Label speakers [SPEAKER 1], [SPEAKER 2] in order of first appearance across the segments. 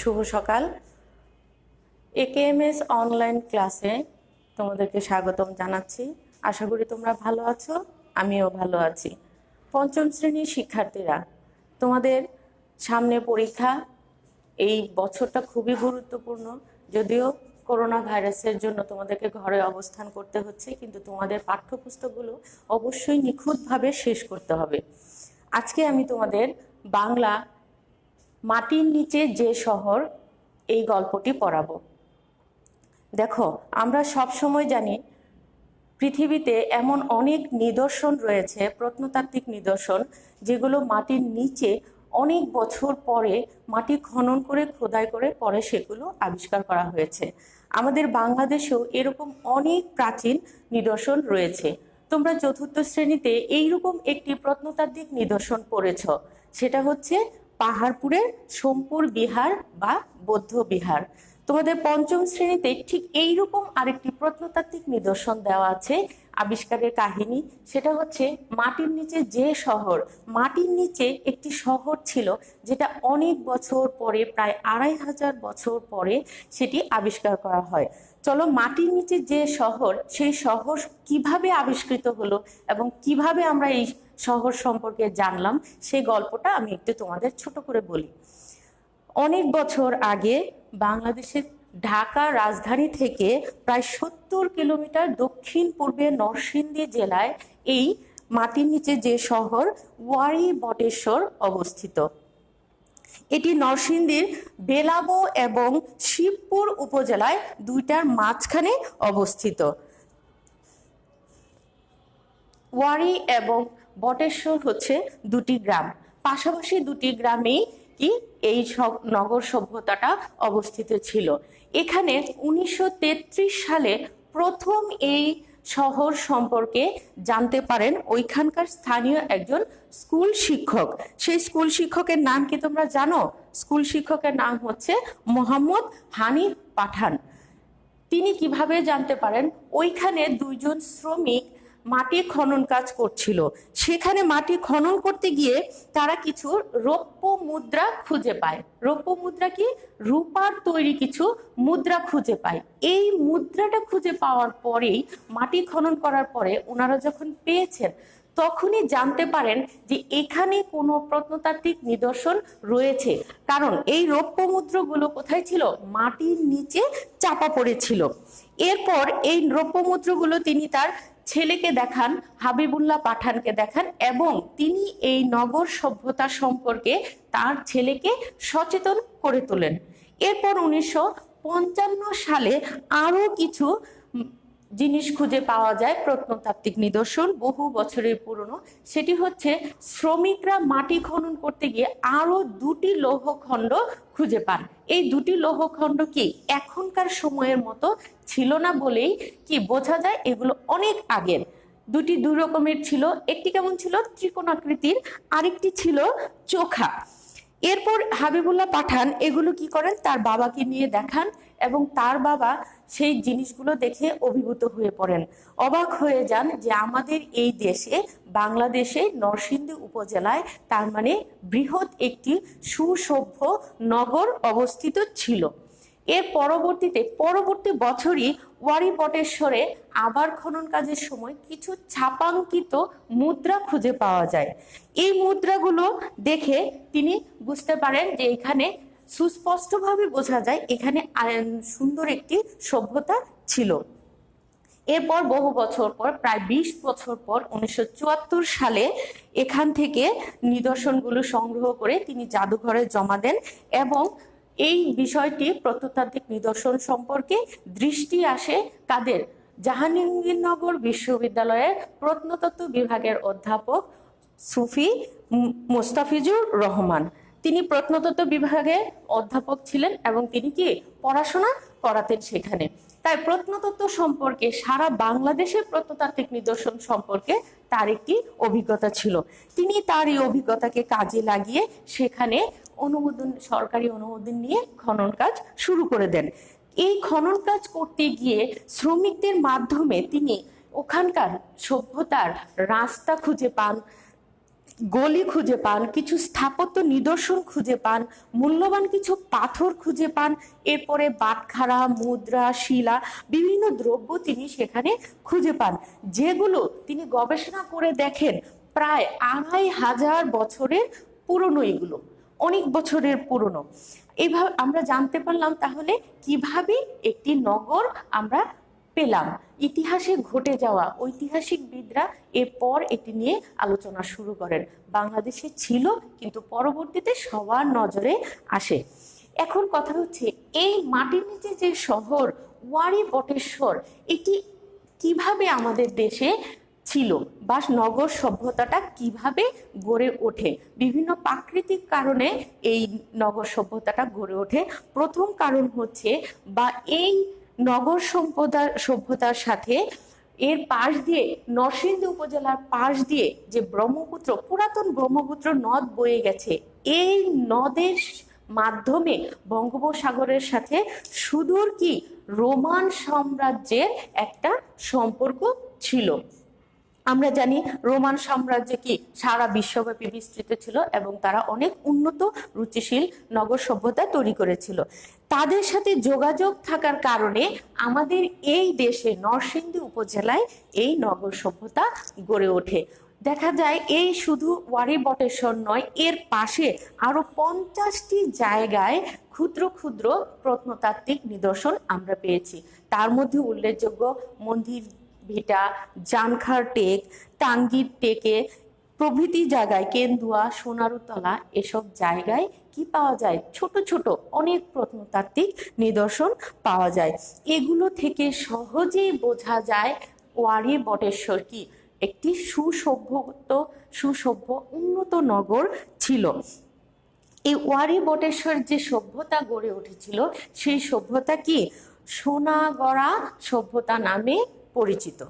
[SPEAKER 1] শুভ সকাল। একেএমএস অনলাইন ক্লাসে তোমাদেরকে স্বাগতম জানাচ্ছি। আশা করি তোমরা ভালো আছো, আমিও ভালো আছি। পঞ্চম শ্রেণীর শিক্ষার্থীরা, তোমাদের সামনে পরীক্ষা। এই বছরটা খুবই গুরুত্বপূর্ণ। যদিও করোনা ভাইরাসের জন্য তোমাদেরকে ঘরে অবস্থান করতে হচ্ছে, কিন্তু তোমাদের পাঠ্যপুস্তকগুলো অবশ্যই নিখুঁতভাবে শেষ করতে হবে। আজকে আমি তোমাদের বাংলা মাটির নিচে যে শহর এই গল্পটি পড়াবো। দেখো, আমরা সব সময় জানি পৃথিবীতে এমন অনেক নিদর্শন রয়েছে, প্রত্নতাত্ত্বিক নিদর্শন, যেগুলো মাটির নিচে অনেক বছর পরে মাটি খনন করে খোদাই করে পরে সেগুলো আবিষ্কার করা হয়েছে। আমাদের বাংলাদেশেও এরকম অনেক প্রাচীন নিদর্শন রয়েছে। তোমরা চতুর্থ শ্রেণীতে এইরকম একটি প্রত্নতাত্ত্বিক নিদর্শন পড়েছ, সেটা হচ্ছে পাহাড়পুরের সোমপুর বিহার বা বৌদ্ধ বিহার। তোমাদের পঞ্চম শ্রেণীতে ঠিক এইরকম আরেকটি প্রত্নতাত্ত্বিক নিদর্শন দেওয়া আছে, আবিষ্কারের কাহিনী। সেটা হচ্ছে মাটির নিচে যে শহর, মাটির নিচে একটি শহর ছিল যেটা অনেক বছর পরে, প্রায় 2500 বছর পরে সেটি আবিষ্কার করা হয়। চলো, মাটির নিচে যে শহর, সেই শহর কিভাবে আবিষ্কৃত হলো এবং কিভাবে আমরা এই শহর সম্পর্কে জানলাম, সেই গল্পটা আমি একটু তোমাদের ছোট করে বলি। অনেক বছর আগে বাংলাদেশের ঢাকা রাজধানী থেকে প্রায় 70 কিলোমিটার দক্ষিণ পূর্বে নরসিংদী জেলায় এই মাটির নিচে যে শহর ওয়ারী বটেশ্বর অবস্থিত। এটি নরসিংদীর বেলাবো এবং শিবপুর উপজেলায় দুইটার মাঝখানে অবস্থিত। ওয়ারী এবং বটেশ্বর হচ্ছে দুটি গ্রাম, পাশাপাশি দুটি গ্রামেই এই নগর সভ্যতাটা অবস্থিত ছিল। এখানে 1933 সালে প্রথম এই শহর সম্পর্কে জানতে পারেন ওইখানকার স্থানীয় একজন স্কুল শিক্ষক। সেই স্কুল শিক্ষকের নাম কি তোমরা জানো? স্কুল শিক্ষকের নাম হচ্ছে মোহাম্মদ হানিফ পাঠান। তিনি কিভাবে জানতে পারেন? ওইখানে দুইজন শ্রমিক মাটি খনন কাজ করছিল। সেখানে মাটি খনন করতে গিয়ে তারা কিছু রৌপ্য মুদ্রা খুঁজে পায়। রৌপ্য মুদ্রা কি? রূপার তৈরি কিছু মুদ্রা খুঁজে পায়। এই মুদ্রাটা খুঁজে পাওয়ার পরেই, মাটি খনন করার পরে ওনারা যখন পেয়েছেন, তখনই জানতে পারেন যে এখানে কোনো প্রত্নতাত্ত্বিক নিদর্শন রয়েছে। কারণ এই রৌপ্য মুদ্রাগুলো কোথায় ছিল? মাটির নিচে চাপা পড়েছিল। এরপর এই রৌপ্য মুদ্রাগুলো তিনি তার ছেলেকে দেখান, হাবিবুল্লাহ পাঠানকে দেখান, এবং তিনি এই নগর সভ্যতা সম্পর্কে তার ছেলেকে সচেতন করে তোলেন। এরপর 1955 সালে আরো কিছু জিনিস খুঁজে পাওয়া যায়, প্রত্নতাত্ত্বিক নিদর্শন, বহু বছরের পুরনো। সেটি হচ্ছে শ্রমিকরা মাটি খনন করতে গিয়ে আরো দুটি লৌহখণ্ড খুঁজে পান। এই দুটি লৌহখণ্ড কি এখনকার সময়ের মতো ছিল না বলেই কি বোঝা যায় এগুলো অনেক আগের। দুই রকমের ছিল, একটি কেমন ছিল? ত্রিকোণাকৃতির, আরেকটি ছিল চোখা। এরপর হাবিবুল্লাহ পাঠান এগুলো কি করেন? তার বাবাকে নিয়ে দেখান, এবং তার বাবা সেই জিনিসগুলো দেখে অভিভূত হয়ে পড়েন। অবাক হয়ে যান যে আমাদের এই দেশে, বাংলাদেশে নরসিংদী উপজেলায় তার মানে বৃহৎ একটি সুসভ্য নগর অবস্থিত ছিল। এর পরবর্তী বছরই ওয়ারী বটেশ্বরে আবার খনন কাজের সময় কিছু ছাপাঙ্কিত মুদ্রা খুঁজে পাওয়া যায়। এই মুদ্রাগুলো দেখে তিনি বুঝতে পারেন যে এখানে সুস্পষ্টভাবে বোঝা যায় এখানে সুন্দর একটি সভ্যতা ছিল। এরপর বহু বছর পর, প্রায় 20 বছর পর, 1974 সালে এখান থেকে নিদর্শনগুলো সংগ্রহ করে তিনি জাদুঘরে জমা দেন, এবং এই বিষয়টি প্রত্নতাত্ত্বিক নিদর্শন সম্পর্কে দৃষ্টি আসে কাদের? জাহাঙ্গীরনগর বিশ্ববিদ্যালয়ের প্রত্নতত্ত্ব বিভাগের অধ্যাপক সুফি মোস্তাফিজুর রহমান। তিনি প্রত্নতত্ত্ব বিভাগে অধ্যাপক ছিলেন এবং তিনি কি পড়াশোনা করাতেন সেখানে। তাই প্রত্নতত্ত্ব সম্পর্কে, সারা বাংলাদেশের প্রত্নতাত্ত্বিক নিদর্শন সম্পর্কে তার একটি অভিজ্ঞতা ছিল। তিনি তার এই অভিজ্ঞতাকে কাজে লাগিয়ে সেখানে সরকারি অনুমোদন নিয়ে খনন কাজ শুরু করে দেন। এই খনন কাজ করতে গিয়ে শ্রমিকদের মাধ্যমে তিনি ওখানকার সভ্যতার রাস্তা খুঁজে পান, গলি খুঁজে পান, কিছু স্থাপত্য নিদর্শন খুঁজে পান, মূল্যবান কিছু পাথর খুঁজে পান, এরপরে বাটখারা, মুদ্রা, শিলা, বিভিন্ন দ্রব্য তিনি সেখানে খুঁজে পান, যেগুলো তিনি গবেষণা করে দেখেন প্রায় 2500 বছরের পুরনো। এগুলো অনেক বছরের পুরনো। এইভাবে আমরা জানতে পারলাম তাহলে কিভাবে একটি নগর আমরা পেলাম। ইতিহাসে ঘটে যাওয়া ঐতিহাসিকবিদরা এরপর এটি নিয়ে আলোচনা শুরু করেন। বাংলাদেশে ছিল, কিন্তু পরবর্তীতে সবার নজরে আসে। এখন কথা হচ্ছে, এই মাটির নিচে যে শহর ওয়ারী বটেশ্বর, এটি কিভাবে আমাদের দেশে ছিল বা নগর সভ্যতাটা কিভাবে গড়ে ওঠে। বিভিন্ন প্রাকৃতিক কারণে এই নগর সভ্যতাটা গড়ে ওঠে। প্রথম কারণ হচ্ছে, বা এই নগর সভ্যতার সাথে এর পাশ দিয়ে, নরসিংদী উপজেলার পাশ দিয়ে যে ব্রহ্মপুত্র, পুরাতন ব্রহ্মপুত্র নদ বয়ে গেছে, এই নদের মাধ্যমে বঙ্গোপসাগরের সাথে সুদূর কি রোমান সাম্রাজ্যের একটা সম্পর্ক ছিল। আমরা জানি রোমান সাম্রাজ্য কি সারা বিশ্বব্যাপী বিস্তৃত ছিল এবং তারা অনেক উন্নত রুচিশীল নগর সভ্যতা তৈরি করেছিল। তাদের সাথে যোগাযোগ থাকার কারণে আমাদের এই দেশে নরসিংদী উপজেলায় এই নগর সভ্যতা গড়ে ওঠে। দেখা যায় এই শুধু ওয়ারী বটেশ্বর নয়, এর পাশে আরো 50টি জায়গায় ক্ষুদ্র ক্ষুদ্র প্রত্নতাত্ত্বিক নিদর্শন আমরা পেয়েছি। তার মধ্যে উল্লেখযোগ্য মন্দির ভিটা, জানখার টেক, টাঙ্গির টেকে প্রভৃতি জায়গায়, কেন্দুয়া, সোনারুতলা, এসব জায়গায় কি পাওয়া যায়, ছোট ছোট অনেক প্রত্নতাত্ত্বিক নিদর্শন পাওয়া যায়। এগুলো থেকে সহজেই বোঝা যায় ওয়ারী বটেশ্বর কি একটি সুসভ্য উন্নত নগর ছিল। এই ওয়ারী বটেশ্বর যে সভ্যতা গড়ে উঠেছিল, সেই সভ্যতা কি সোনাগড়া সভ্যতা নামে পরিচিত।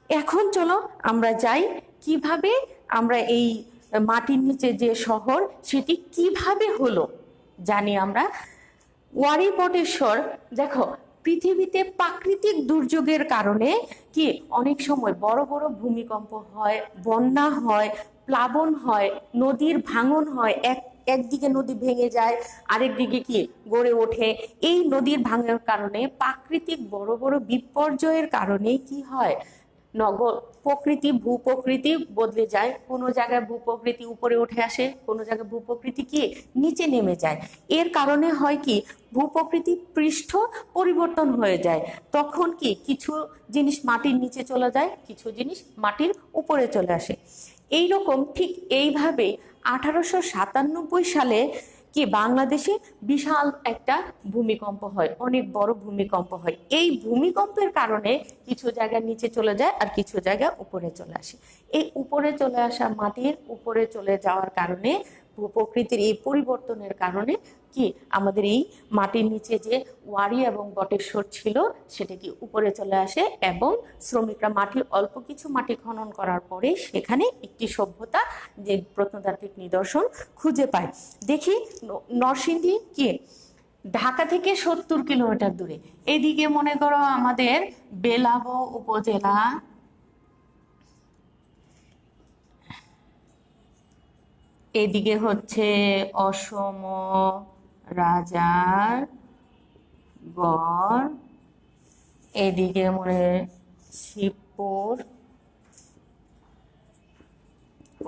[SPEAKER 1] এখন চলো আমরা যাই কিভাবে আমরা এই মাটির নিচে যে শহর সেটি কিভাবে হলো জানি আমরা। ওয়ারী বটেশ্বর, দেখো, পৃথিবীতে প্রাকৃতিক দুর্যোগের কারণে কি অনেক সময় বড় বড় ভূমিকম্প হয়, বন্যা হয়, প্লাবন হয়, নদীর ভাঙন হয়, একদিকে নদী ভেঙে যায়, আরেক দিকে কি গড়ে ওঠে। এই নদীর ভাঙার কারণে, প্রাকৃতিক বড় বড় বিপর্যয়ের কারণে কি হয়, নগর প্রকৃতি, ভূপ্রকৃতি বদলে যায়। কোনো জায়গায় ভূপ্রকৃতি উপরে উঠে আসে, কোনো জায়গায় ভূপ্রকৃতি কি নিচে নেমে যায়। এর কারণে হয় কি ভূপ্রকৃতি পৃষ্ঠ পরিবর্তন হয়ে যায়। তখন কি কিছু জিনিস মাটির নিচে চলে যায়, কিছু জিনিস মাটির উপরে চলে আসে। এইরকম ঠিক এইভাবে 1897 সালে কি বাংলাদেশে বিশাল একটা ভূমিকম্প হয়, অনেক বড় ভূমিকম্প হয়। এই ভূমিকম্পের কারণে কিছু জায়গা নিচে চলে যায় আর কিছু জায়গা উপরে চলে আসে। এই উপরে চলে আসা, মাটির উপরে চলে যাওয়ার কারণে, প্রকৃতির এই পরিবর্তনের কারণে কি আমাদের এই মাটির নিচে যে ওয়ারী এবং বটেশ্বর ছিল সেটা কি উপরে চলে আসে, এবং শ্রমিকরা অল্প কিছু মাটি খনন করার পরে সেখানে একটি সভ্যতা যে প্রত্নতাত্ত্বিক নিদর্শন খুঁজে পায়। দেখি নরসিংদী কি ঢাকা থেকে 70 কিলোমিটার দূরে। এদিকে মনে করো আমাদের বেলাবো উপজেলা, এদিকে হচ্ছে অসম রাজার গড়, এদিকে মনে শিবপুর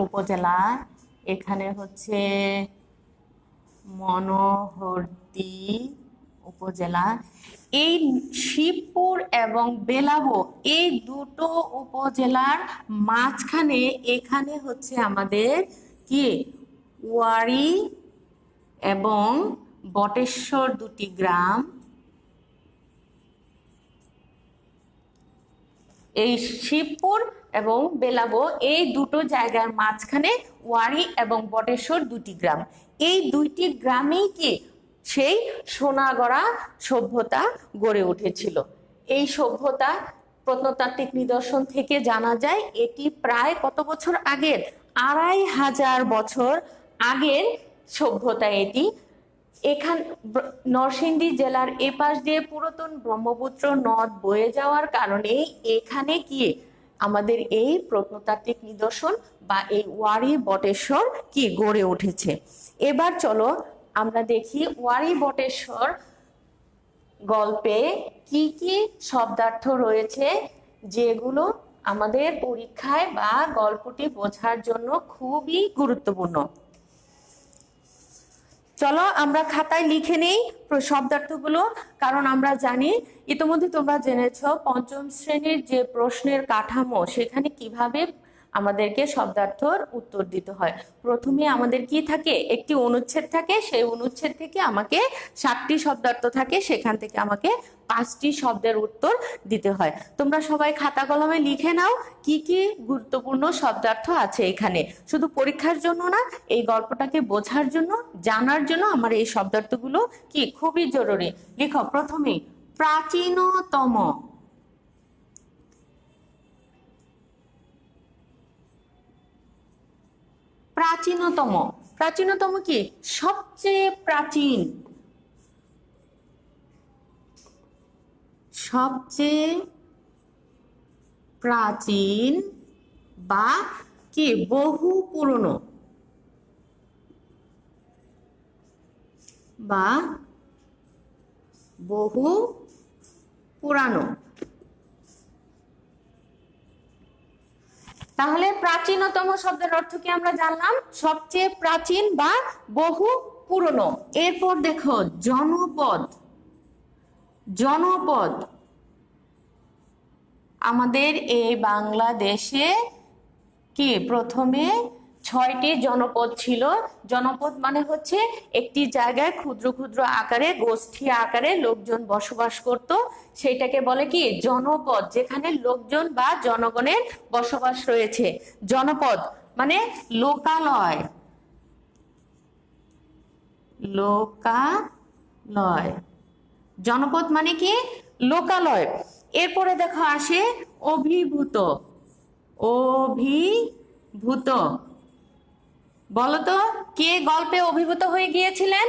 [SPEAKER 1] উপজেলা, এখানে হচ্ছে মনোহরদী উপজেলা। এই শিবপুর এবং বেলাবো এই দুটো উপজেলার মাঝখানে এখানে হচ্ছে আমাদের কি ওয়ারী এবং বটেশ্বর দুটি গ্রাম। এই শিবপুর এবং বেলাবো এই দুটো জায়গার মাঝখানে ওয়ারী এবং বটেশ্বর দুটি গ্রাম। এই দুইটি গ্রামেই কি সেই সোনাগড়া সভ্যতা গড়ে উঠেছিল। এই সভ্যতা প্রত্নতাত্ত্বিক নিদর্শন থেকে জানা যায় এটি প্রায় কত বছর আগের, 2500 বছর আগের সভ্যতা এটি। এখান নরসিংদী জেলার এপাশ দিয়ে পুরাতন ব্রহ্মপুত্র নদ বয়ে যাওয়ার কারণে এখানে কি আমাদের এই প্রত্নতাত্ত্বিক নিদর্শন বা এই ওয়ারী বটেশ্বর কি গড়ে উঠেছে। এবার চলো আমরা দেখি ওয়ারী বটেশ্বর গল্পে কি কি শব্দার্থ রয়েছে যেগুলো আমাদের পরীক্ষায় বা গল্পটি বোঝার জন্য খুবই গুরুত্বপূর্ণ। চলো আমরা খাতায় লিখে নেই শব্দার্থগুলো, কারণ আমরা জানি ইতিমধ্যে তোমরা জেনেছো পঞ্চম শ্রেণীর যে প্রশ্নের কাঠামো সেখানে কিভাবে আমাদেরকে শব্দার্থর উত্তর দিতে হয়। প্রথমে আমাদের কি থাকে, একটি অনুচ্ছেদ থাকে, সেই অনুচ্ছেদ থেকে আমাকে 7টি শব্দার্থ থাকে, সেখান থেকে আমাকে 5টি শব্দের উত্তর দিতে হয়। তোমরা সবাই খাতা কলমে লিখে নাও কি কি গুরুত্বপূর্ণ শব্দার্থ আছে এখানে। শুধু পরীক্ষার জন্য না, এই গল্পটাকে বোঝার জন্য, জানার জন্য আমার এই শব্দার্থগুলো কি খুবই জরুরি। লিখো প্রথমে প্রাচীনতম। প্রাচীনতম, প্রাচীনতম কি সবচেয়ে প্রাচীন, সবচেয়ে প্রাচীন বা কি বহু পুরনো বা বহু পুরানো। তাহলে প্রাচীনতম শব্দের অর্থ কি আমরা জানলাম, সবচেয়ে প্রাচীন বা বহু পুরনো। এরপর দেখো জনপদ। জনপদ আমাদের এই বাংলাদেশে কি প্রথমে 6টি জনপদ ছিল। জনপদ মানে হচ্ছে একটি জায়গায় ক্ষুদ্র ক্ষুদ্র আকারে, গোষ্ঠী আকারে লোকজন বসবাস করত, সেটাকে বলে কি জনপদ, যেখানে লোকজন বা জনগণের বসবাস রয়েছে। জনপদ মানে লোকালয়, লোকালয়। জনপদ মানে কি লোকালয়। এরপরে দেখো আসে অভিভূত। অভিভূত বলতো কে গল্পে অভিভূত হয়ে গিয়েছিলেন?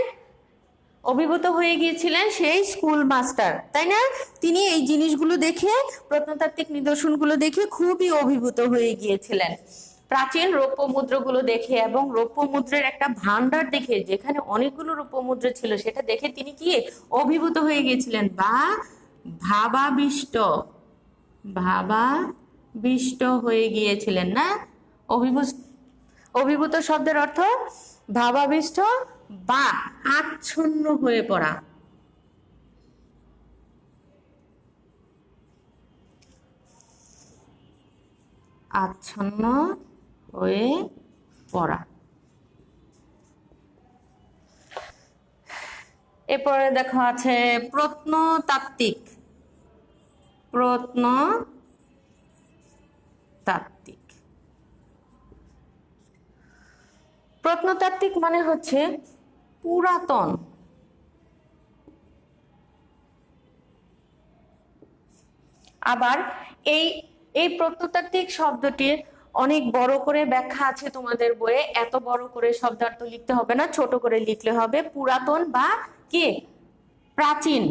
[SPEAKER 1] অভিভূত হয়ে গিয়েছিলেন সেই স্কুল মাস্টার, তাই না? তিনি এই জিনিসগুলো দেখে, প্রত্নতাত্ত্বিক নিদর্শনগুলো দেখে খুবই অভিভূত হয়ে গিয়েছিলেন। প্রাচীন রৌপ্য মুদ্রাগুলো দেখে এবং রৌপ্য মুদ্রার একটা ভান্ডার দেখে, যেখানে অনেকগুলো রৌপ্য মুদ্রা ছিল, সেটা দেখে তিনি কি অভিভূত হয়ে গিয়েছিলেন বা ভাবাবিষ্ট, ভাবাবিষ্ট হয়ে গিয়েছিলেন না? অভিভূত শব্দের অর্থ ভাবাবিষ্ট বা আচ্ছন্ন হয়ে পড়া। আচ্ছন্ন হয়ে পড়া। এরপরে দেখো আছে প্রত্নতাত্ত্বিক। প্রত্নতাত্ত্বিক, প্রত্নতাত্ত্বিক মানে হচ্ছে পুরাতন। আবার এই এই প্রত্নতাত্ত্বিক শব্দটির অনেক বড় করে ব্যাখ্যা আছে তোমাদের বইয়ে, এত বড় করে শব্দার্থ লিখতে হবে না, ছোট করে লিখলে হবে। পুরাতন বা কি প্রাচীন।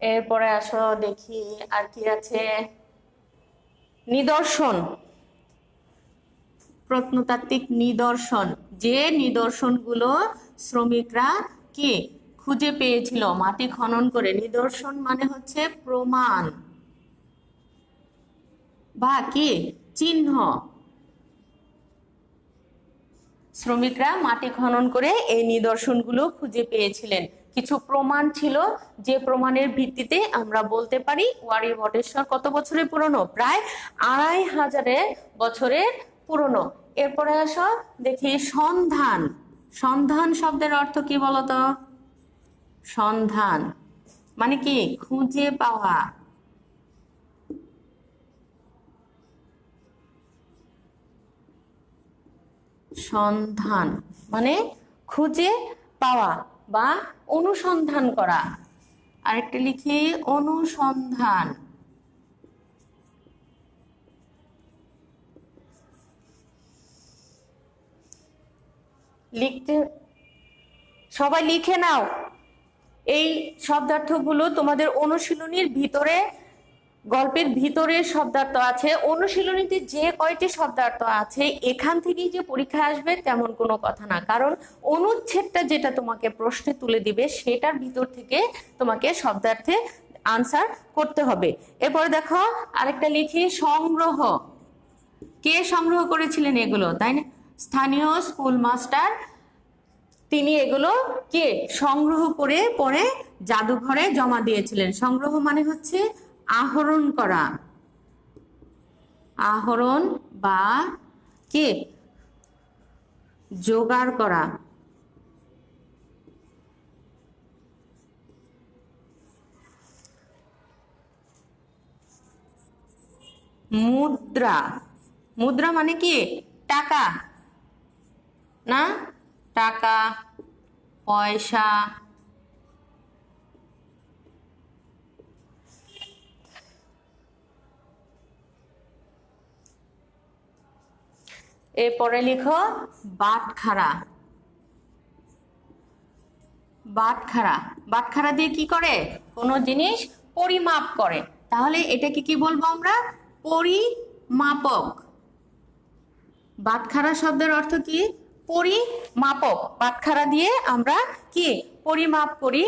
[SPEAKER 1] এরপরে আসো দেখি আর কি আছে। নিদর্শন। প্রত্নতাত্ত্বিক নিদর্শন, যে নিদর্শনগুলো শ্রমিকরা কি খুঁজে পেয়েছিল মাটি খনন করে। নিদর্শন মানে হচ্ছে প্রমাণ বা কি চিহ্ন। শ্রমিকরা মাটি খনন করে এই নিদর্শনগুলো খুঁজে পেয়েছিলেন। কিছু প্রমাণ ছিল, যে প্রমাণের ভিত্তিতে আমরা বলতে পারি ওয়ারী বটেশ্বর কত বছরের পুরনো, প্রায় 2500 বছরের পুরনো। এরপরে আসো দেখি সন্ধান। সন্ধান শব্দের অর্থ কি বলতো? সন্ধান মানে কি খুঁজে পাওয়া। সন্ধান মানে খুঁজে পাওয়া বা অনুসন্ধান করা। আরেকটা লিখি অনুসন্ধান। লিখতে সবাই লিখে নাও, এই শব্দার্থগুলো তোমাদের অনুশীলনীর ভিতরে, গল্পের ভিতরে শব্দার্থ আছে। অনুশীলনীতে যে কয়টি শব্দার্থ আছে এখান থেকেই যে পরীক্ষায় আসবে তেমন কোনো কথা না, কারণ অনুচ্ছেদটা যেটা তোমাকে প্রশ্নে তুলে দিবে সেটার ভিতর থেকে তোমাকে শব্দার্থে আনসার করতে হবে। এরপরে দেখো আরেকটা লিখি, সংগ্রহ। কে সংগ্রহ করেছিলেন এগুলো, তাই না? স্থানীয় স্কুল মাস্টার, তিনি এগুলো কে সংগ্রহ করে পরে জাদুঘরে জমা দিয়েছিলেন। সংগ্রহ মানে হচ্ছে আহরণ করা, আহরণ বা কে জোগাড় করা। মুদ্রা, মুদ্রা মানে কি টাকা না, টাকা পয়সা। এরপরে লিখো বাটখারা। বাটখারা, বাটখারা দিয়ে কি করে, কোনো জিনিস পরিমাপ করে, তাহলে এটাকে কি বলবো আমরা, পরিমাপক। বাটখারা শব্দের অর্থ কি, পরিমাপক। বাটখারা দিয়ে আমরা কি পরিমাপ করি,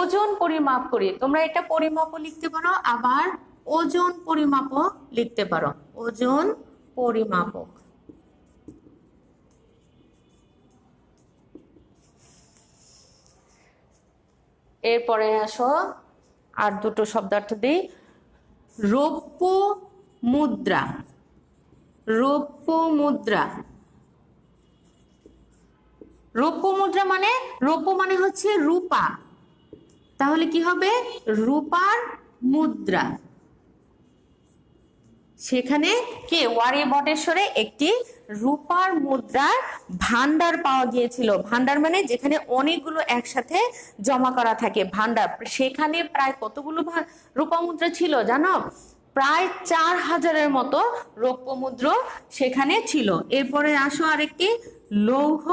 [SPEAKER 1] ওজন পরিমাপ করি। তোমরা এটা পরিমাপও লিখতে পারো, আবার ওজন পরিমাপও লিখতে পারো, ওজন পরিমাপক। এরপরে আসো আর দুটো শব্দার্থ দিই। রৌপ্য মুদ্রা, রৌপ্য মুদ্রা। রৌপ্য মুদ্রা মানে, রৌপ্য মানে হচ্ছে রূপা, তাহলে কি হবে, রূপার মুদ্রা। সেখানে কে ওয়ারী বটেশ্বরে একটি রূপার মুদ্রার ভান্ডার পাওয়া গিয়েছিল। ভান্ডার মানে যেখানে অনেকগুলো একসাথে জমা করা থাকে, ভান্ডার। সেখানে প্রায় কতগুলো রূপা মুদ্রা ছিল জানো, প্রায় 4000-এর মতো রৌপ্য মুদ্রা সেখানে ছিল। এরপরে আসো আরেকটি, লৌহ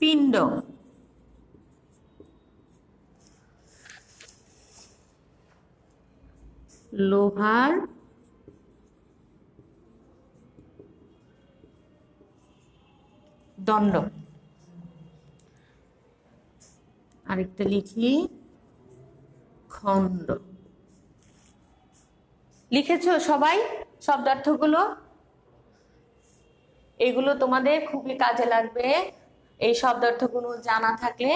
[SPEAKER 1] পিণ্ড। লোহার দণ্ড। আরেকটা লিখি, খণ্ড। লিখেছো সবাই শব্দার্থগুলো? এগুলো তোমাদের খুবই কাজে লাগবে। এই শব্দার্থগুলো জানা থাকলে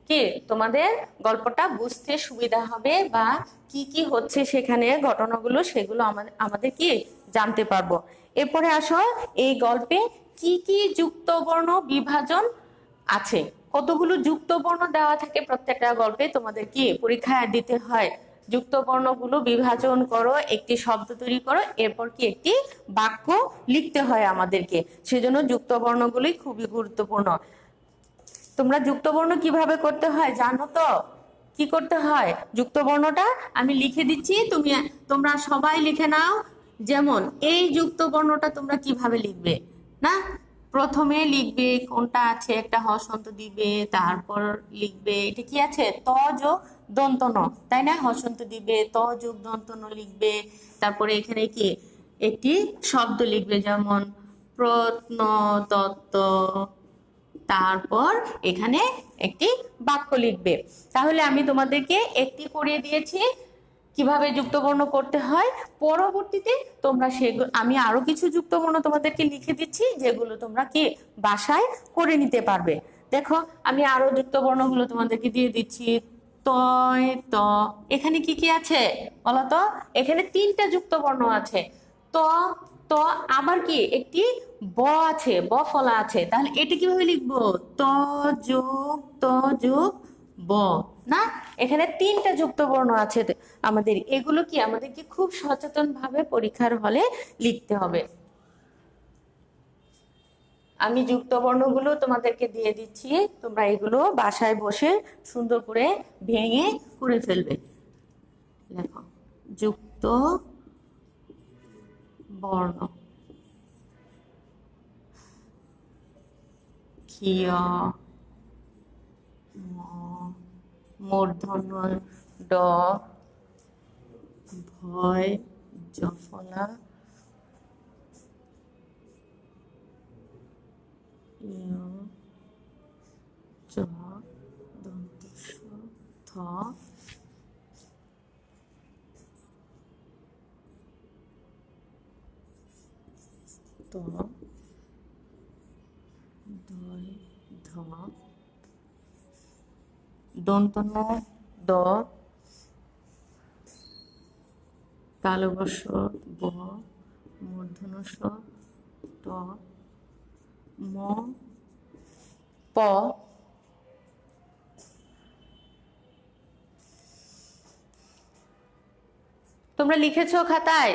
[SPEAKER 1] কি তোমাদের গল্পটা বুঝতে সুবিধা হবে, বা কি কি হচ্ছে সেখানে ঘটনাগুলো, সেগুলো আমাদের কি জানতে পারবো। এরপরে আসো, এই গল্পে কি কি যুক্ত বর্ণ বিভাজন আছে, কতগুলো যুক্ত বর্ণ দেওয়া থাকে প্রত্যেকটা গল্পে, তোমাদের কি পরীক্ষায় দিতে হয়। যুক্ত বর্ণগুলো বিভাজন করো, একটি শব্দ তৈরি করো, এরপর কি একটি বাক্য লিখতে হয় আমাদেরকে। সেজন্য যুক্ত বর্ণগুলোই খুবই গুরুত্বপূর্ণ। তোমরা যুক্ত বর্ণ কিভাবে করতে হয় জানো তো? কি করতে হয়, যুক্ত বর্ণটা আমি লিখে দিচ্ছি, তোমরা সবাই লিখে নাও। যেমন এই যুক্ত বর্ণটা তোমরা কিভাবে লিখবে না, প্রথমে লিখবে কোনটা আছে, একটা হসন্ত দিবে, তারপর লিখবে এটা কি আছে, ত যোগ দন্ত ন, তাই না? হসন্ত দিবে, ত যোগ দন্ত ন লিখবে। তারপরে এখানে কি একটি শব্দ লিখবে, যেমন প্রত্নতত্ত্ব, তারপর এখানে একটি বাক্য লিখবে। তাহলে আমি তোমাদেরকে একটি করিয়ে দিয়েছি কিভাবে যুক্তবর্ণ করতে হয়। পরবর্তীতে তোমরা সেগুলো, আমি আরো কিছু যুক্তবর্ণ তোমাদেরকে লিখে দিচ্ছি, যেগুলো তোমরা কি বাসায় করে নিতে পারবে। দেখো আমি আরো যুক্তবর্ণগুলো তোমাদেরকে দিয়ে দিচ্ছি। তয় ত, এখানে কি কি আছে বলতো, এখানে 3টা যুক্তবর্ণ আছে। ত ত আবার কি একটি ব আছে, ব ফলা আছে, তাহলে এটা কিভাবে লিখবো, ত যোগ ব না। এখানে 3টা যুক্ত বর্ণ আছে আমাদের, এগুলো কি আমাদেরকে খুব সচেতন ভাবে পরীক্ষার হলে লিখতে হবে। আমি যুক্ত বর্ণগুলো তোমাদেরকে দিয়ে দিচ্ছি, তোমরা এগুলো বাসায় বসে সুন্দর করে ভেঙে করে ফেলবে। দেখো যুক্ত বর্ণ, ক্ষীয় ম মূর্ধন্য ড, ভয় জফলা ইয় চ দন্ত স থ ত দয় ধ দন্তন্য দ, তালব্য ব, মূর্ধন্য স ট, ম প, তোমরা লিখেছো খাতায়?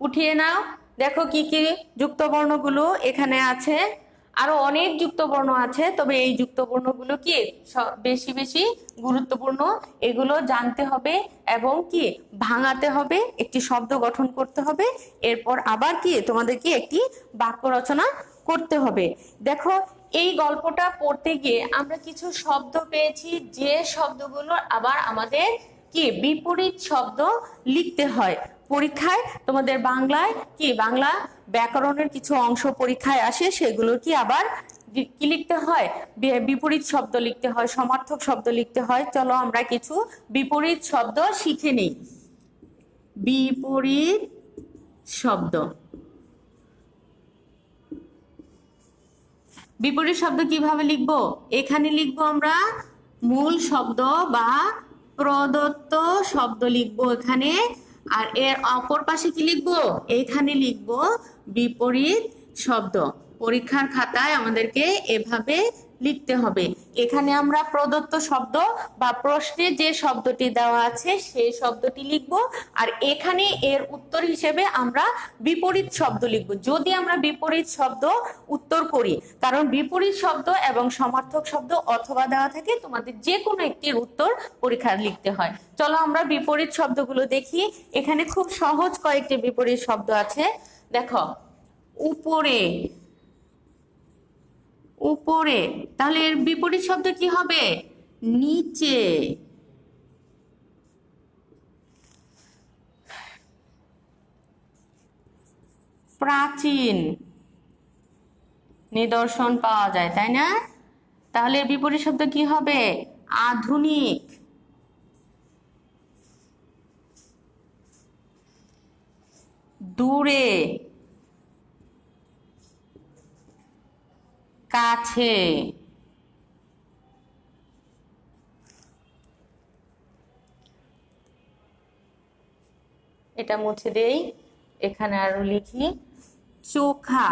[SPEAKER 1] উঠিয়ে নাও, দেখো কি কি যুক্ত বর্ণগুলো এখানে আছে। আরো অনেক যুক্ত বর্ণ আছে, তবে এই যুক্ত বর্ণগুলো কি বেশি বেশি গুরুত্বপূর্ণ, এগুলো জানতে হবে এবং কি ভাঙাতে হবে, একটি শব্দ গঠন করতে হবে, এরপর আবার কি তোমাদেরকে একটি বাক্য রচনা করতে হবে। দেখো এই গল্পটা পড়তে গিয়ে আমরা কিছু শব্দ পেয়েছি, যে শব্দগুলো আবার আমাদের কি বিপরীত শব্দ লিখতে হয় পরীক্ষায়। তোমাদের বাংলায় কি বাংলা ব্যাকরণের কিছু অংশ পরীক্ষায় আসে, সেগুলো কি আবার কি লিখতে হয়, বিপরীত শব্দ লিখতে হয়, সমার্থক শব্দ লিখতে হয়। চলো আমরা কিছু বিপরীত শব্দ শিখে নিই। বিপরীত শব্দ, বিপরীত শব্দ কিভাবে লিখবো? এখানে লিখবো আমরা মূল শব্দ বা প্রদত্ত শব্দ লিখবো এখানে, আর এর অপর পাশে কি লিখবো? এখানে লিখবো বিপরীত শব্দ। পরীক্ষার খাতায় আমাদেরকে এভাবে লিখতে হবে। এখানে আমরা প্রদত্ত শব্দ বা প্রশ্নে যে শব্দটি দেওয়া আছে সেই শব্দটি লিখবো, আর এখানে এর উত্তর হিসেবে আমরা বিপরীত শব্দ লিখবো যদি আমরা বিপরীত শব্দ উত্তর করি। কারণ বিপরীত শব্দ এবং সমার্থক শব্দ অথবা দেওয়া থাকে, তোমাদের যে কোনো একটির উত্তর পরীক্ষায় লিখতে হয়। চলো আমরা বিপরীত শব্দগুলো দেখি। এখানে খুব সহজ কয়েকটি বিপরীত শব্দ আছে। দেখো, উপরে, উপরে, তাহলে এর বিপরীত শব্দ কি হবে? নিচে। প্রাচীন, নিদর্শন পাওয়া যায়, তাই না? তাহলে এর বিপরীত শব্দ কি হবে? আধুনিক। দূরে, কাছে। এটা মুছে দেই, এখানে আরো লিখি। চোখা,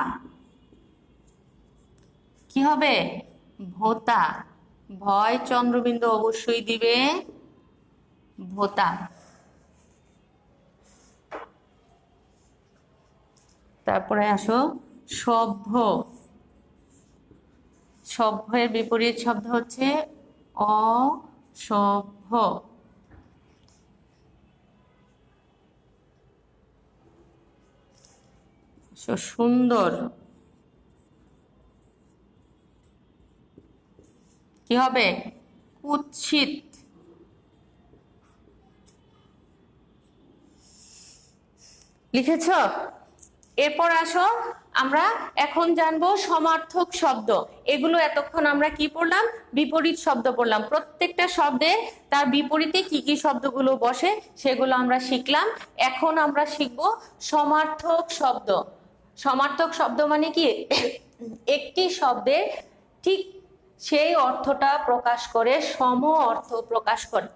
[SPEAKER 1] কি হবে? ভোতা। ভয় চন্দ্রবিন্দু অবশ্যই দিবে, ভোতা। তারপরে আসো সভ্য। সভ্যের বিপরীত শব্দ হচ্ছে অসভ্য। সুন্দর, কি হবে? কুৎসিত। লিখেছ? এরপর আসো আমরা এখন জানবো সমার্থক শব্দ। এগুলো এতক্ষণ আমরা কি পড়লাম? বিপরীত শব্দ পড়লাম। প্রত্যেকটা শব্দে তার বিপরীতে কি কি শব্দগুলো বসে সেগুলো আমরা শিখলাম। এখন আমরা শিখবো সমার্থক শব্দ। সমার্থক শব্দ মানে কি? একটি শব্দের ঠিক সেই অর্থটা প্রকাশ করে, সম অর্থ প্রকাশ করে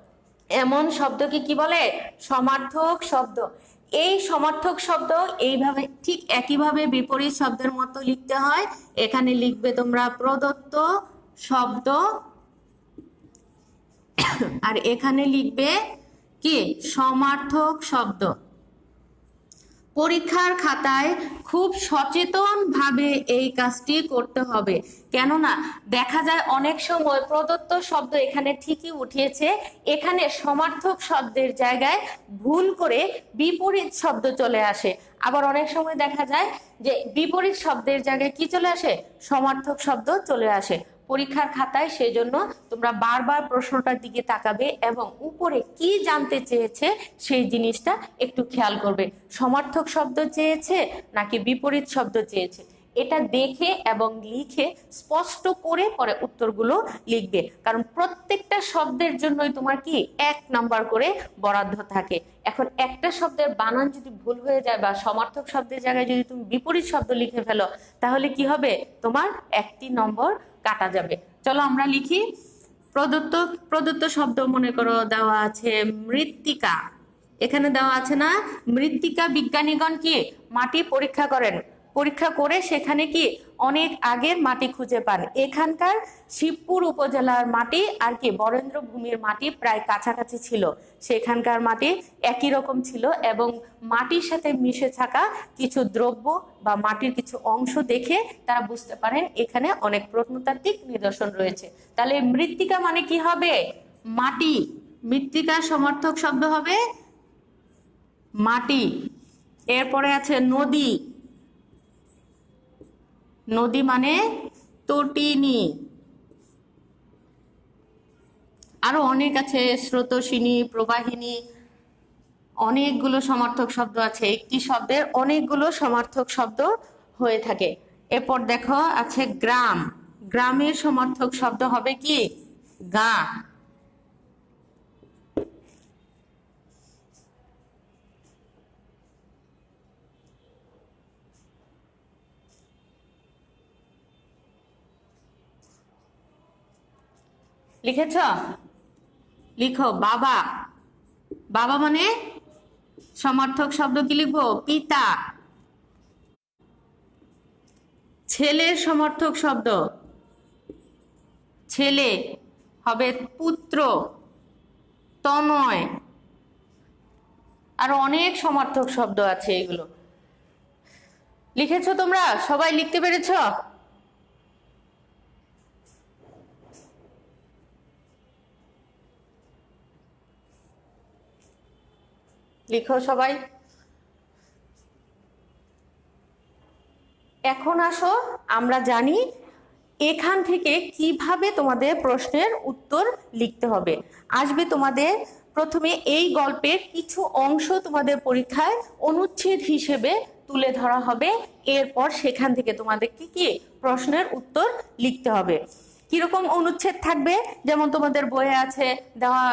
[SPEAKER 1] এমন শব্দকে কি বলে? সমার্থক শব্দ। এই সমার্থক শব্দ এইভাবে ঠিক একইভাবে বিপরীত শব্দের মতো লিখতে হয়। এখানে লিখবে তোমরা প্রদত্ত শব্দ, আর এখানে লিখবে কি? সমার্থক শব্দ। পরীক্ষার খাতায় খুব সচেতন ভাবে এই কাজটি করতে হবে, কেননা দেখা যায় অনেক সময় প্রদত্ত শব্দ এখানে ঠিকই উঠিয়েছে, এখানে সমার্থক শব্দের জায়গায় ভুল করে বিপরীত শব্দ চলে আসে। আবার অনেক সময় দেখা যায় যে বিপরীত শব্দের জায়গায় কি চলে আসে? সমার্থক শব্দ চলে আসে। পরীক্ষার খাতায়, সেজন্য তোমরা বারবার প্রশ্নটার দিকে তাকাবে এবং উপরে কি জানতে চেয়েছে সেই জিনিসটা একটু খেয়াল করবে। সমার্থক শব্দ চেয়েছে নাকি বিপরীত শব্দ চেয়েছে, এটা দেখে এবং লিখে স্পষ্ট করে পরে উত্তরগুলো লিখবে, কারণ প্রত্যেকটা শব্দের জন্যই তোমার কি 1 নাম্বার করে বরাদ্দ থাকে। এখন একটা শব্দের বানান যদি ভুল হয়ে যায় বা সমার্থক শব্দের জায়গায় যদি তুমি বিপরীত শব্দ লিখে ফেলো, তাহলে কি হবে, তোমার 1টি নম্বর কাটা যাবে। চলো আমরা লিখি। প্রদত্ত প্রদত্ত শব্দ মনে করো দেওয়া আছে মৃত্তিকা, এখানে দেওয়া আছে না, মৃত্তিকা বিজ্ঞানীগণ কি মাটি পরীক্ষা করেন, পরীক্ষা করে সেখানে কি অনেক আগের মাটি খুঁজে পান। এখানকার শিবপুর উপজেলার মাটি আর কি বরেন্দ্র ভূমির মাটি প্রায় কাছাকাছি ছিল, সেখানকার মাটি একই রকম ছিল এবং মাটির সাথে মিশে থাকা কিছু দ্রব্য বা মাটির কিছু অংশ দেখে তারা বুঝতে পারেন এখানে অনেক প্রত্নতাত্ত্বিক নিদর্শন রয়েছে। তাহলে মৃত্তিকা মানে কি হবে, মাটি। মৃত্তিকার সমার্থক শব্দ হবে মাটি। এরপরে আছে নদী, নদী মানে তটিনী। আরো অনেক আছে, স্রোতস্বিনী, প্রবাহিনী, অনেকগুলো সমার্থক শব্দ আছে, একটি শব্দের অনেকগুলো সমার্থক শব্দ হয়ে থাকে। এরপর দেখো আছে গ্রাম, গ্রামের সমার্থক শব্দ হবে কি গা। লিখেছ, লিখো বাবা, বাবা মানে সমার্থক শব্দ কি লিখবো পিতা। ছেলের সমার্থক শব্দ, ছেলে হবে পুত্র, তনয়, আর অনেক সমার্থক শব্দ আছে, এগুলো লিখেছো তোমরা সবাই, লিখতে পেরেছ? লিখো সবাই। এখন আসো আমরা জানি এখান থেকে কিভাবে তোমাদের প্রশ্নের উত্তর লিখতে হবে। আসবে তোমাদের প্রথমে এই গল্পের কিছু অংশ তোমাদের পরীক্ষায় অনুচ্ছেদ হিসেবে তুলে ধরা হবে, এরপর সেখান থেকে তোমাদেরকে কি প্রশ্নের উত্তর লিখতে হবে। কিরকম অনুচ্ছেদ থাকবে, যেমন তোমাদের বইয়ে আছে দেওয়া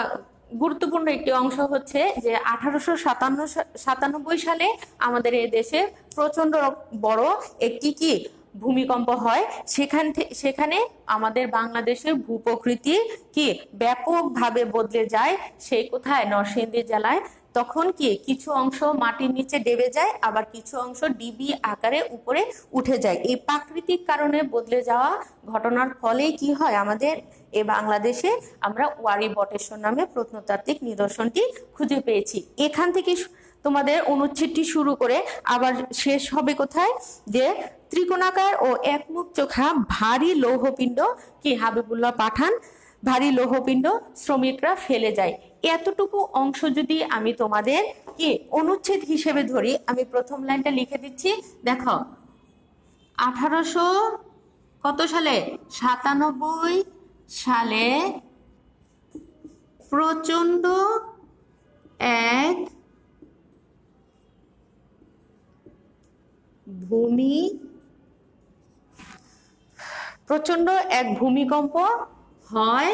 [SPEAKER 1] গুরুত্বপূর্ণ একটি অংশ হচ্ছে যে 1897 সালে আমাদের এই দেশে প্রচন্ড বড় একটি কি ভূমিকম্প হয়, সেখানে আমাদের বাংলাদেশের ভূপ্রকৃতি কি ব্যাপকভাবে বদলে যায়। সেই কোথায়, নরসিংদী জেলায়। তখন কি কিছু অংশ মাটির নিচে ডেবে যায়, আবার কিছু অংশ ডিবি আকারে উপরে উঠে যায়। এই প্রাকৃতিক কারণে বদলে যাওয়া ঘটনার ফলেই কি হয়, আমাদের এ বাংলাদেশে আমরা ওয়ারী বটেশ্বর নামে প্রত্নতাত্ত্বিক নিদর্শনটি খুঁজে পেয়েছি। এখান থেকে তোমাদের অনুচ্ছেদটি শুরু করে আবার শেষ হবে কোথায়, যে ত্রিকোণাকার ও একমুখ চোখা ভারী লৌহপিণ্ড কি হাবিবুল্লাহ পাঠান, ভারী লৌহপিণ্ড শ্রমিকরা ফেলে যায়। এতটুকু অংশ যদি আমি তোমাদের কি অনুচ্ছেদ হিসেবে ধরি, আমি প্রথম লাইনটা লিখে দিচ্ছি, দেখো 1800 কত সালে, 97 সালে প্রচন্ড এক ভূমিকম্প হয়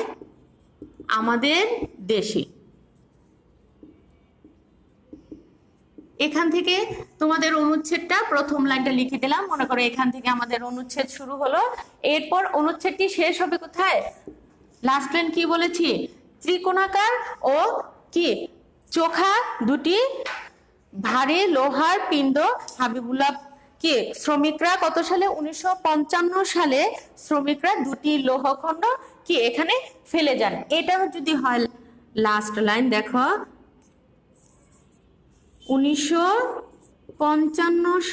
[SPEAKER 1] আমাদের দেশে। এখান থেকে তোমাদের অনুচ্ছেদটা প্রথম লাইনটা লিখে দিলাম, মনে করো এখান থেকে আমাদের অনুচ্ছেদ শুরু হলো। এরপর অনুচ্ছেদটি শেষ হবে কোথায়, লাস্ট লাইন কি বলেছি, ত্রিকোণাকার ও কি চোখা দুটি ভারী লোহার পিণ্ড হাবিবুল্লাহ কি শ্রমিকরা কত সালে, 1955 সালে শ্রমিকরা দুটি লৌহখণ্ড কি এখানে ফেলে যান। এটা যদি হয় লাস্ট লাইন, দেখো 1955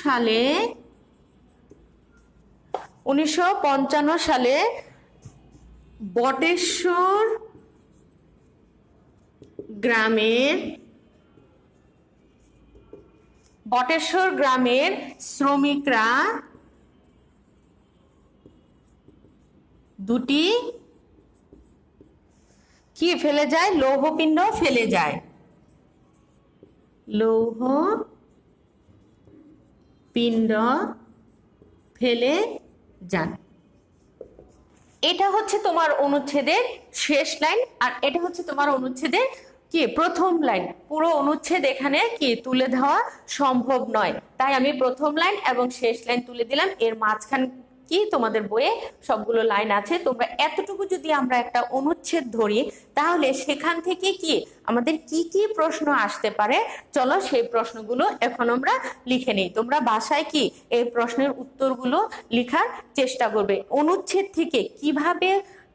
[SPEAKER 1] সালে বটেশ্বর গ্রামের শ্রমিকরা দুটি কি ফেলে যায়? লৌহপিণ্ড ফেলে যায়, লৌহ পিণ্ড ফেলে যান। এটা হচ্ছে তোমার অনুচ্ছেদের শেষ লাইন, আর এটা হচ্ছে তোমার অনুচ্ছেদের কি প্রথম লাইন। পুরো অনুচ্ছেদ এখানে কি তুলে দেওয়া সম্ভব নয়, তাই আমি প্রথম লাইন এবং শেষ লাইন তুলে দিলাম। এর মাঝখান কি তোমাদের বইয়ে সবগুলো লাইন আছে। তোমরা এতটুকু যদি আমরা একটা অনুচ্ছেদ ধরি, তাহলে সেখান থেকে কি আমাদের কি কি প্রশ্ন আসতে পারে, চলো সেই প্রশ্নগুলো এখন আমরা লিখে নিই। তোমরা বাসায় কি এই প্রশ্নের উত্তরগুলো লেখার চেষ্টা করবে। অনুচ্ছেদ থেকে কিভাবে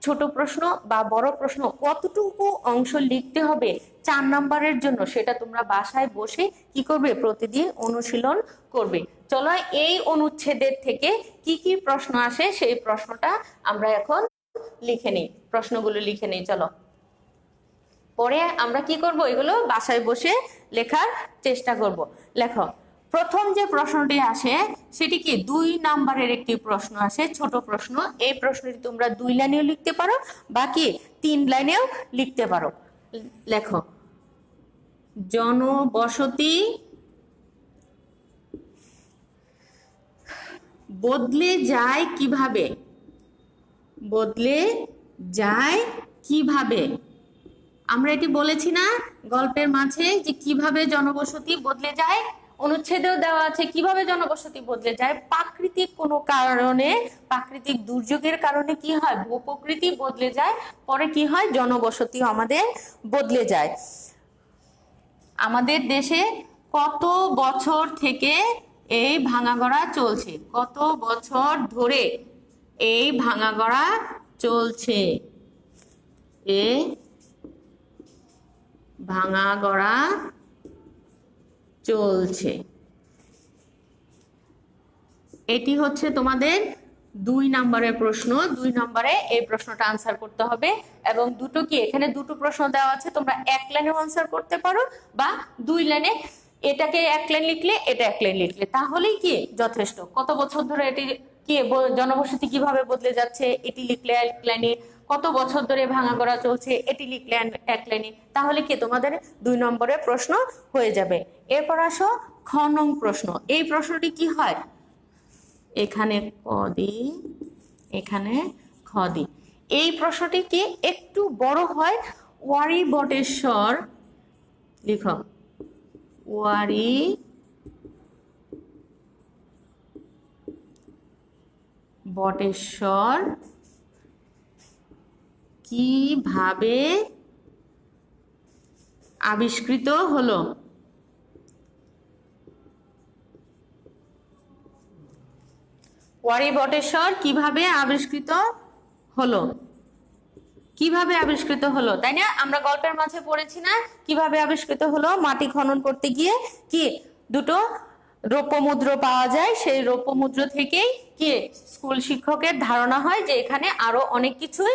[SPEAKER 1] ছোট প্রশ্ন বা বড় প্রশ্ন কতটুকু অংশ লিখতে হবে 4 নম্বরের জন্য, সেটা তোমরা বাসায় বসে কি করবে? প্রতিদিন অনুশীলন করবে। চলো এই অনুচ্ছেদের থেকে কি কি প্রশ্ন আসে সেই প্রশ্নটা আমরা এখন লিখে নিই, প্রশ্নগুলো লিখে নিই। চলো, পরে আমরা কি করব? এগুলো বাসায় বসে লেখার চেষ্টা করব। লেখো, প্রথম যে প্রশ্নটি আসে সেটি কি 2 নম্বরের একটি প্রশ্ন আসে, ছোট প্রশ্ন। এই প্রশ্নটি তোমরা 2 লাইনেও লিখতে পারো বা কি 3 লাইনেও লিখতে পারো। লেখো, জনবসতি বদলে যায় কিভাবে? বদলে যায় কিভাবে? আমরা এটি বলেছি না গল্পের মাঝে, যে কিভাবে জনবসতি বদলে যায়। অনুচ্ছেদেও দেওয়া আছে কিভাবে জনবসতি বদলে যায়। প্রাকৃতিক কোনো কারণে, প্রাকৃতিক দুর্যোগের কারণে কি হয়? ভূপ্রকৃতি বদলে যায়, পরে কি হয়? জনবসতি আমাদের বদলে যায়। আমাদের দেশে কত বছর থেকে এই ভাঙাগড়া চলছে? কত বছর ধরে এই ভাঙাগড়া চলছে? এ ভাঙাগড়া চলছে। এটি হচ্ছে তোমাদের 2 নম্বরের প্রশ্ন। 2 নম্বরে এই প্রশ্নটা আনসার করতে হবে। এবং দুটো কি এখানে দুটো প্রশ্ন দেওয়া আছে, তোমরা 1 লাইনেও আনসার করতে পারো বা 2 লাইনে। এটাকে 1 লাইন লিখলে, এটা 1 লাইন লিখলে, তাহলেই কি যথেষ্ট। কত বছর ধরে এটি কি জনবসতি কিভাবে বদলে যাচ্ছে, এটি লিখলে 1 লাইনে। কত বছর ধরে ভাঙাগড়া চলছে, এটি লিখলে 1 লাইনে, তাহলে কি তোমাদের 2 নম্বরের প্রশ্ন হয়ে যাবে। এরপর আসো খ নং প্রশ্ন। এই প্রশ্নটি কি হয়? এখানে ক দি, এখানে খ দি। এই প্রশ্নটি কি একটু বড় হয়। ওয়ারী বটেশ্বর, লিখো, ওয়ারী বটেশ্বর কিভাবে আবিষ্কৃত হলো? ওয়ারী বটেশ্বর কিভাবে আবিষ্কৃত হলো? কিভাবে আবিষ্কৃত হলো, তাই না? আমরা গল্পের মাঝে পড়েছি না কিভাবে আবিষ্কৃত হলো? মাটি খনন করতে গিয়ে কি দুটো রৌপ্য মুদ্র পাওয়া যায়। সেই রৌপ্য মুদ্রা থেকেই কি স্কুল শিক্ষকের ধারণা হয় যে এখানে আরো অনেক কিছুই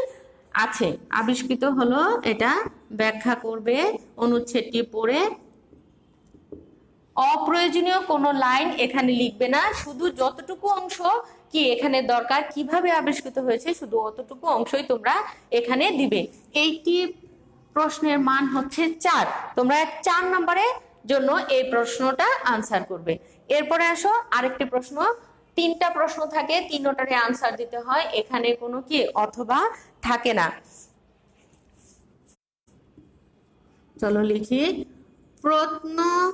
[SPEAKER 1] আছে। আবিষ্কৃত হলো, এটা ব্যাখ্যা করবে অনুচ্ছেদটি পড়ে। অপ্রয়োজনীয় কোনো লাইন এখানে লিখবে না, শুধু যতটুকু অংশ কি এখানে দরকার, কিভাবে আবিষ্কৃত হয়েছে, শুধু অতটুকু অংশই তোমরা এখানে দিবে। এইটি প্রশ্নের মান হচ্ছে 4। তোমরা 4 নম্বরের জন্য এই প্রশ্নটা আনসার করবে। এরপরে আসো আরেকটি প্রশ্ন। 3টা প্রশ্ন থাকে, 3টারে আনসার দিতে হয়। এখানে কোনো কি অথবা থাকে না। চলো লিখি, প্রত্নতাত্ত্বিক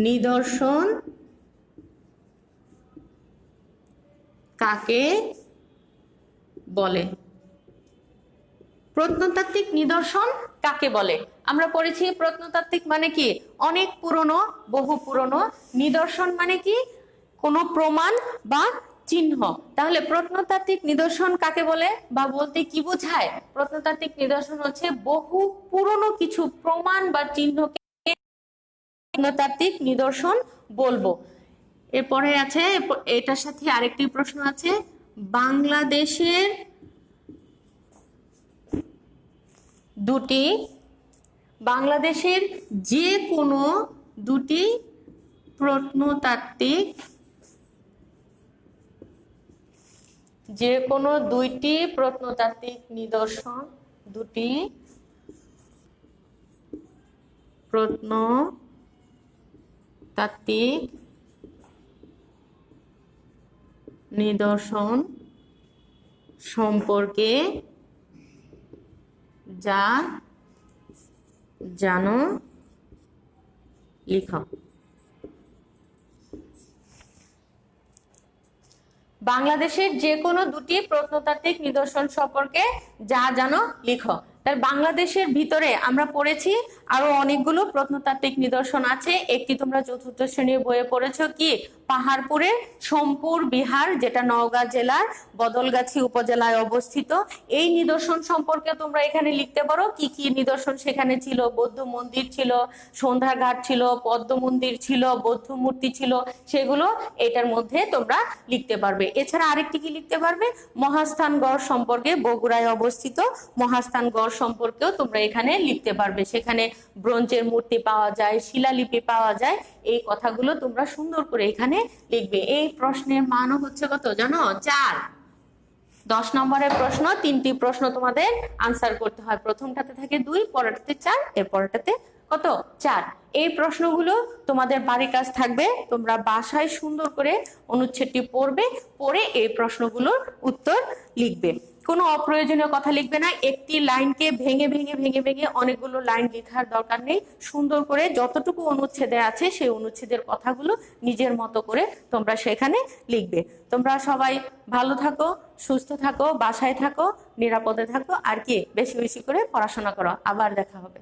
[SPEAKER 1] নিদর্শন কাকে বলে? প্রত্নতাত্ত্বিক নিদর্শন কাকে বলে? আমরা পড়েছি প্রত্নতাত্ত্বিক মানে কি অনেক পুরনো, বহু পুরনো। নিদর্শন মানে কি কোনো প্রমাণ বা চিহ্ন। তাহলে প্রত্নতাত্ত্বিক নিদর্শন কাকে বলে বা বলতে কি বোঝায়? প্রত্নতাত্ত্বিক নিদর্শন হচ্ছে বহু পুরনো কিছু প্রমাণ বা চিহ্নকে প্রত্নতাত্ত্বিক নিদর্শন বলবো। এরপরে আছে, এটার সাথে আরেকটি প্রশ্ন আছে, বাংলাদেশের যে কোনো দুটি প্রত্নতাত্ত্বিক যে কোনো দুইটি প্রত্নতাত্ত্বিক নিদর্শন, দুটি প্রত্নতাত্ত্বিক নিদর্শন সম্পর্কে যা জানো লিখো। বাংলাদেশের যে কোনো দুটি প্রত্নতাত্ত্বিক নিদর্শন সম্পর্কে যা জানো লিখো। তার বাংলাদেশের ভিতরে আমরা পড়েছি আরো অনেকগুলো প্রত্নতাত্ত্বিক নিদর্শন আছে। একটি তোমরা চতুর্থ শ্রেণীর বইয়ে পড়েছো, কি পাহাড়পুরের সোমপুর বিহার, যেটা নওগাঁ জেলার বদলগাছি উপজেলায় অবস্থিত। এই নিদর্শন সম্পর্কে তোমরা এখানে লিখতে পারো কি কি নিদর্শন সেখানে ছিল। বৌদ্ধ মন্দির ছিল, সন্ধ্যাঘাট ছিল, পদ্ম মন্দির ছিল, বৌদ্ধ মূর্তি ছিল, সেগুলো এটার মধ্যে তোমরা লিখতে পারবে। এছাড়া আরেকটি কি লিখতে পারবে, মহাস্থানগড় সম্পর্কে, বগুড়ায় অবস্থিত মহাস্থানগড় সম্পর্কেও তোমরা এখানে লিখতে পারবে। সেখানে ব্রোঞ্জের মূর্তি পাওয়া যায়, শিলালিপি পাওয়া যায়। এই কথাগুলো তোমরা সুন্দর করে এখানে লিখবে। এই প্রশ্নের মানও হচ্ছে কত জানো, 4। 10 নম্বরের প্রশ্ন, 3টি প্রশ্ন তোমাদের আনসার করতে হয়। প্রথমটাতে থাকে 2, পরেরটাতে 4, এর পরেরটাতে কত 4। এই প্রশ্নগুলো তোমাদের বাড়ির কাজ থাকবে, তোমরা বাসায় সুন্দর করে অনুচ্ছেদটি পড়বে, পড়ে এই প্রশ্নগুলোর উত্তর লিখবে। কোনো অপ্রয়োজনীয় কথা লিখবে না। একটি লাইনকে ভেঙে ভেঙে ভেঙে ভেঙে অনেকগুলো লাইন লেখার দরকার নেই। সুন্দর করে যতটুকু অনুচ্ছেদে আছে সেই অনুচ্ছেদের কথাগুলো নিজের মতো করে তোমরা সেখানে লিখবে। তোমরা সবাই ভালো থাকো, সুস্থ থাকো, বাসায় থাকো, নিরাপদে থাকো, আর কি বেশি বেশি করে পড়াশোনা করো। আবার দেখা হবে।